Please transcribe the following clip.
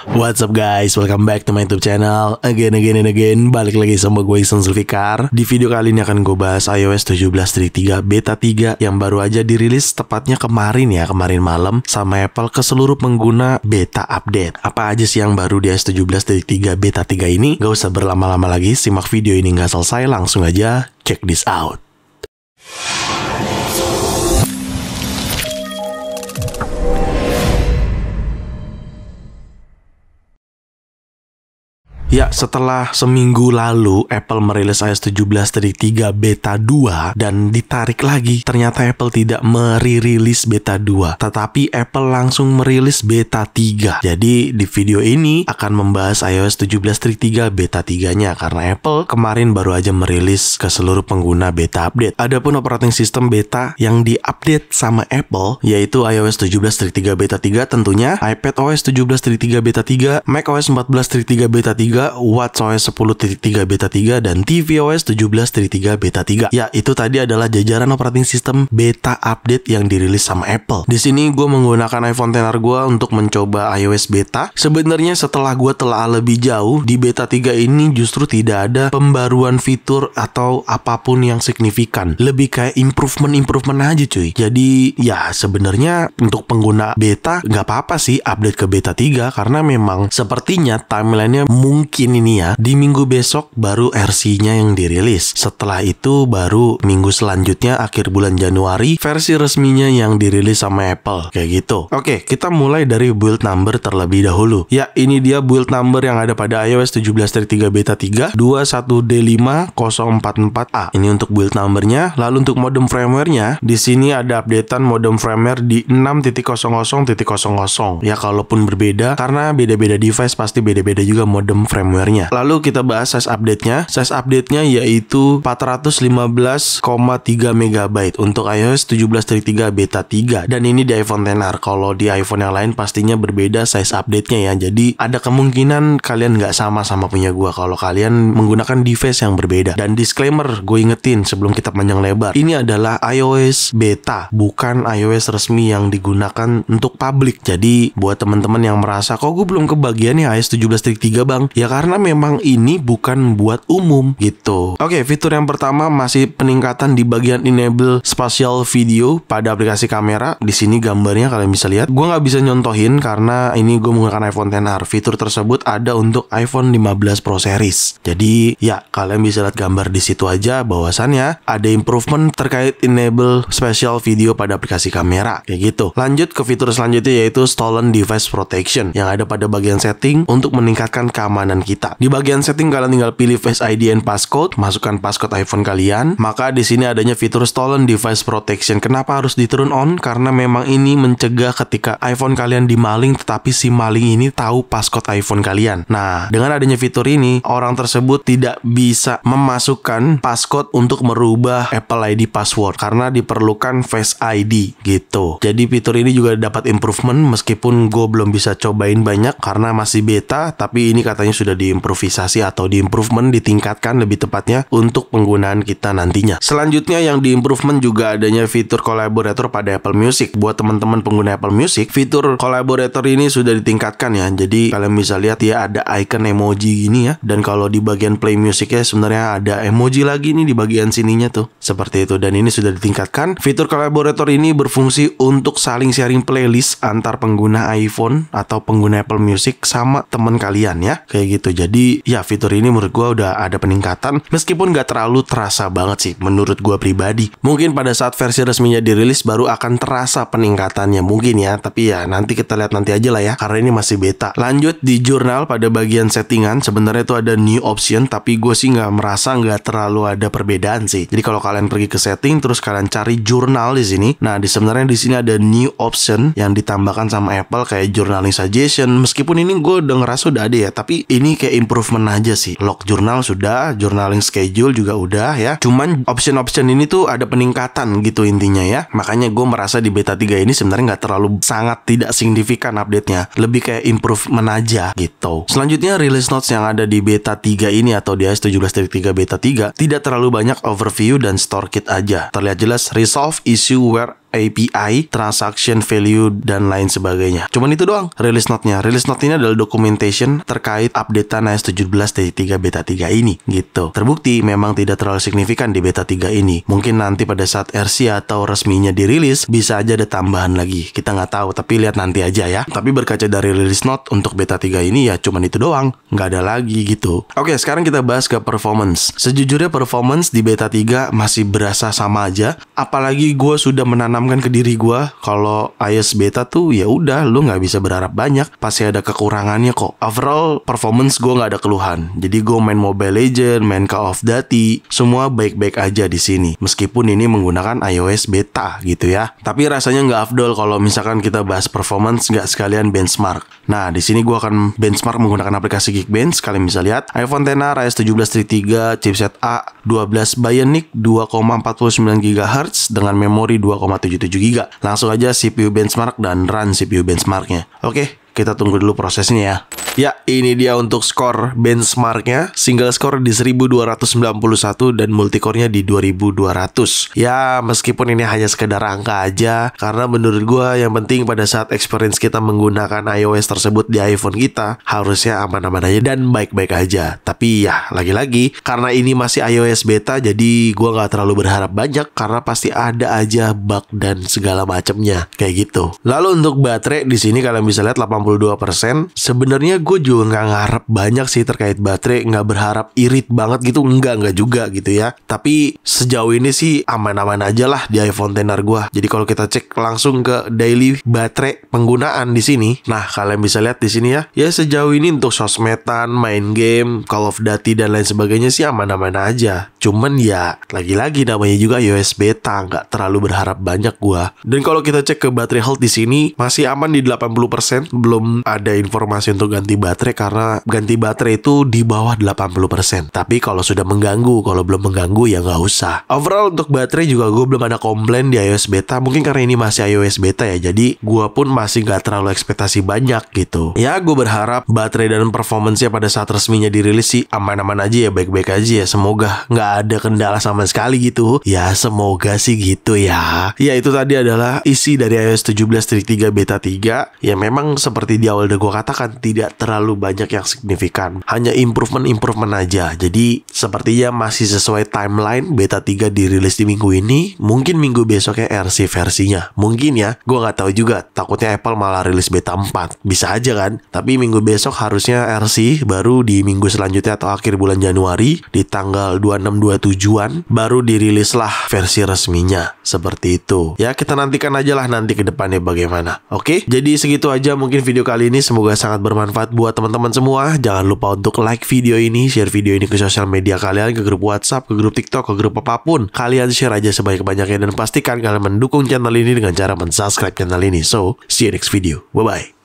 What's up guys, welcome back to my YouTube channel. Again, balik lagi sama gue Ihsan Zulfikar. Di video kali ini akan gue bahas iOS 17.3 Beta 3 yang baru aja dirilis tepatnya kemarin malam sama Apple ke seluruh pengguna beta update. Apa aja sih yang baru di iOS 17.3 Beta 3 ini? Gak usah berlama-lama lagi, simak video ini gak selesai, langsung aja check this out. Ya, setelah seminggu lalu Apple merilis iOS 17.3 Beta 2 dan ditarik lagi, ternyata Apple tidak merilis Beta 2, tetapi Apple langsung merilis Beta 3. Jadi di video ini akan membahas iOS 17.3 Beta 3-nya karena Apple kemarin baru aja merilis ke seluruh pengguna beta update. Adapun operating system beta yang diupdate sama Apple yaitu iOS 17.3 Beta 3 tentunya, iPadOS 17.3 Beta 3, macOS 14.3 Beta 3, watchOS 10.3 Beta 3, dan tvOS 17.3 Beta 3. Ya, itu tadi adalah jajaran operating system beta update yang dirilis sama Apple. Di sini gue menggunakan iPhone XR gue untuk mencoba iOS beta. Sebenarnya setelah gue telah lebih jauh, di Beta 3 ini justru tidak ada pembaruan fitur atau apapun yang signifikan. Lebih kayak improvement aja cuy. Jadi ya sebenarnya untuk pengguna beta nggak apa-apa sih update ke Beta 3 karena memang sepertinya timelinenya mungkin ini ya, di minggu besok baru RC-nya yang dirilis. Setelah itu baru minggu selanjutnya akhir bulan Januari versi resminya yang dirilis sama Apple. Kayak gitu. Oke, kita mulai dari build number terlebih dahulu. Ya, ini dia build number yang ada pada iOS 17.3 Beta 3 21D5044A. Ini untuk build numbernya. Lalu untuk modem firmware-nya, di sini ada updatean modem firmware di 6.0.00. Ya, kalaupun berbeda karena beda-beda device pasti beda-beda juga modem firmware-nya. Lalu kita bahas size update-nya. Size update-nya yaitu 415,3 MB untuk iOS 17.3 Beta 3. Dan ini di iPhone XR. Kalau di iPhone yang lain pastinya berbeda size update-nya ya. Jadi ada kemungkinan kalian nggak sama punya gua kalau kalian menggunakan device yang berbeda. Dan disclaimer, gue ingetin sebelum kita panjang lebar, ini adalah iOS beta, bukan iOS resmi yang digunakan untuk publik. Jadi buat teman-teman yang merasa kok gue belum kebagian ya iOS 17.3 bang, ya karena memang ini bukan buat umum gitu. Oke, fitur yang pertama masih peningkatan di bagian enable spatial video pada aplikasi kamera. Di sini gambarnya kalian bisa lihat. Gue nggak bisa nyontohin karena ini gue menggunakan iPhone XR. Fitur tersebut ada untuk iPhone 15 Pro Series. Jadi ya kalian bisa lihat gambar di situ aja. Bahwasannya ada improvement terkait enable spatial video pada aplikasi kamera kayak gitu. Lanjut ke fitur selanjutnya yaitu stolen device protection yang ada pada bagian setting untuk meningkatkan keamanan kita. Di bagian setting kalian tinggal pilih Face ID and passcode, masukkan passcode iPhone kalian. Maka di sini adanya fitur stolen device protection. Kenapa harus di turn on? Karena memang ini mencegah ketika iPhone kalian dimaling tetapi si maling ini tahu passcode iPhone kalian. Nah, dengan adanya fitur ini, orang tersebut tidak bisa memasukkan passcode untuk merubah Apple ID password karena diperlukan Face ID gitu. Jadi fitur ini juga dapat improvement meskipun gue belum bisa cobain banyak karena masih beta, tapi ini katanya sudah diimprovisasi atau diimprovement, ditingkatkan lebih tepatnya untuk penggunaan kita nantinya. Selanjutnya yang diimprovement juga adanya fitur collaborator pada Apple Music. Buat teman-teman pengguna Apple Music, fitur collaborator ini sudah ditingkatkan ya. Jadi kalian bisa lihat ya ada icon emoji gini ya. Dan kalau di bagian play musicnya sebenarnya ada emoji lagi nih di bagian sininya tuh. Seperti itu, dan ini sudah ditingkatkan. Fitur collaborator ini berfungsi untuk saling sharing playlist antar pengguna iPhone atau pengguna Apple Music sama teman kalian ya. Kayak gitu. Jadi ya fitur ini menurut gue udah ada peningkatan meskipun gak terlalu terasa banget sih menurut gue pribadi. Mungkin pada saat versi resminya dirilis baru akan terasa peningkatannya mungkin ya, tapi ya nanti kita lihat nanti aja lah ya karena ini masih beta. Lanjut di jurnal pada bagian settingan, sebenarnya itu ada new option tapi gue sih nggak merasa nggak terlalu ada perbedaan sih. Jadi kalau kalian pergi ke setting terus kalian cari jurnal di sini, nah sebenarnya di sini ada new option yang ditambahkan sama Apple kayak journaling suggestion. Meskipun ini gue udah ngerasa udah ada ya, tapi ini kayak improvement aja sih. Log jurnal sudah, journaling schedule juga udah ya. Cuman option-option ini tuh ada peningkatan gitu intinya ya. Makanya gue merasa di Beta 3 ini sebenarnya nggak terlalu sangat tidak signifikan update-nya. Lebih kayak improvement aja gitu. Selanjutnya release notes yang ada di Beta 3 ini atau di iOS 17.3 Beta 3 tidak terlalu banyak overview dan store kit aja. Terlihat jelas resolve issue where API, transaction value, dan lain sebagainya. Cuman itu doang release note-nya. Release note ini adalah documentation terkait updatean iOS 17.3 beta 3 ini gitu. Terbukti memang tidak terlalu signifikan di beta 3 ini. Mungkin nanti pada saat RC atau resminya dirilis bisa aja ada tambahan lagi. Kita nggak tahu, tapi lihat nanti aja ya. Tapi berkaca dari release note untuk beta 3 ini ya cuman itu doang, nggak ada lagi gitu. Oke, sekarang kita bahas ke performance. Sejujurnya performance di beta 3 masih berasa sama aja. Apalagi gue sudah menanamkan ke diri gue kalau iOS beta tuh ya udah, lu nggak bisa berharap banyak, pasti ada kekurangannya kok. Overall performance gue nggak ada keluhan. Jadi gue main Mobile Legends, main Call of Duty, semua baik-baik aja di sini. Meskipun ini menggunakan iOS beta gitu ya. Tapi rasanya nggak afdol kalau misalkan kita bahas performance nggak sekalian benchmark. Nah, di sini gue akan benchmark menggunakan aplikasi Geekbench. Kalian bisa lihat iPhone XR iOS 17.3 chipset A12 Bionic 2,49 GHz dengan memori 2,77 GB. Langsung aja CPU benchmark dan run CPU benchmarknya. Oke, kita tunggu dulu prosesnya ya. Ya, ini dia untuk skor benchmarknya. Single score di 1291 dan multicore-nya di 2200. Ya, meskipun ini hanya sekedar angka aja, karena menurut gua yang penting pada saat experience kita menggunakan iOS tersebut di iPhone kita, harusnya aman-aman aja dan baik-baik aja. Tapi ya, lagi-lagi, karena ini masih iOS beta, jadi gua nggak terlalu berharap banyak, karena pasti ada aja bug dan segala macamnya kayak gitu. Lalu untuk baterai di sini kalian bisa lihat 82%. Sebenarnya gue juga nggak ngarep banyak sih terkait baterai, nggak berharap irit banget gitu, enggak juga gitu ya. Tapi sejauh ini sih aman-aman aja lah di iPhone XR gue. Jadi kalau kita cek langsung ke daily baterai penggunaan di sini, nah kalian bisa lihat di sini ya. Ya sejauh ini untuk sosmedan, main game, Call of Duty dan lain sebagainya sih aman-aman aja. Cuman ya lagi-lagi namanya juga iOS beta, nggak terlalu berharap banyak gue. Dan kalau kita cek ke baterai health di sini masih aman di 80%. Belum ada informasi untuk ganti baterai karena ganti baterai itu di bawah 80%. Tapi kalau sudah mengganggu, kalau belum mengganggu ya nggak usah. Overall untuk baterai juga gue belum ada komplain di iOS beta. Mungkin karena ini masih iOS beta ya, jadi gue pun masih nggak terlalu ekspektasi banyak gitu. Ya gue berharap baterai dan performance-nya pada saat resminya dirilis sih aman-aman aja ya, baik-baik aja ya. Semoga nggak ada kendala sama sekali gitu. Ya semoga sih gitu ya. Ya itu tadi adalah isi dari iOS 17.3 beta 3. Ya memang seperti di awal udah gue katakan, tidak terlalu banyak yang signifikan, hanya improvement aja. Jadi sepertinya masih sesuai timeline beta 3 dirilis di minggu ini. Mungkin minggu besoknya RC versinya, mungkin ya, gue nggak tahu juga. Takutnya Apple malah rilis beta 4, bisa aja kan. Tapi minggu besok harusnya RC, baru di minggu selanjutnya atau akhir bulan Januari di tanggal 26-27an baru dirilislah versi resminya. Seperti itu ya, kita nantikan aja lah nanti ke depannya bagaimana. Oke, jadi segitu aja mungkin video kali ini. Semoga sangat bermanfaat buat teman-teman semua. Jangan lupa untuk like video ini, share video ini ke sosial media kalian, ke grup WhatsApp, ke grup TikTok, ke grup apapun. Kalian share aja sebanyak-banyaknya dan pastikan kalian mendukung channel ini dengan cara mensubscribe channel ini. So, see you next video. Bye-bye.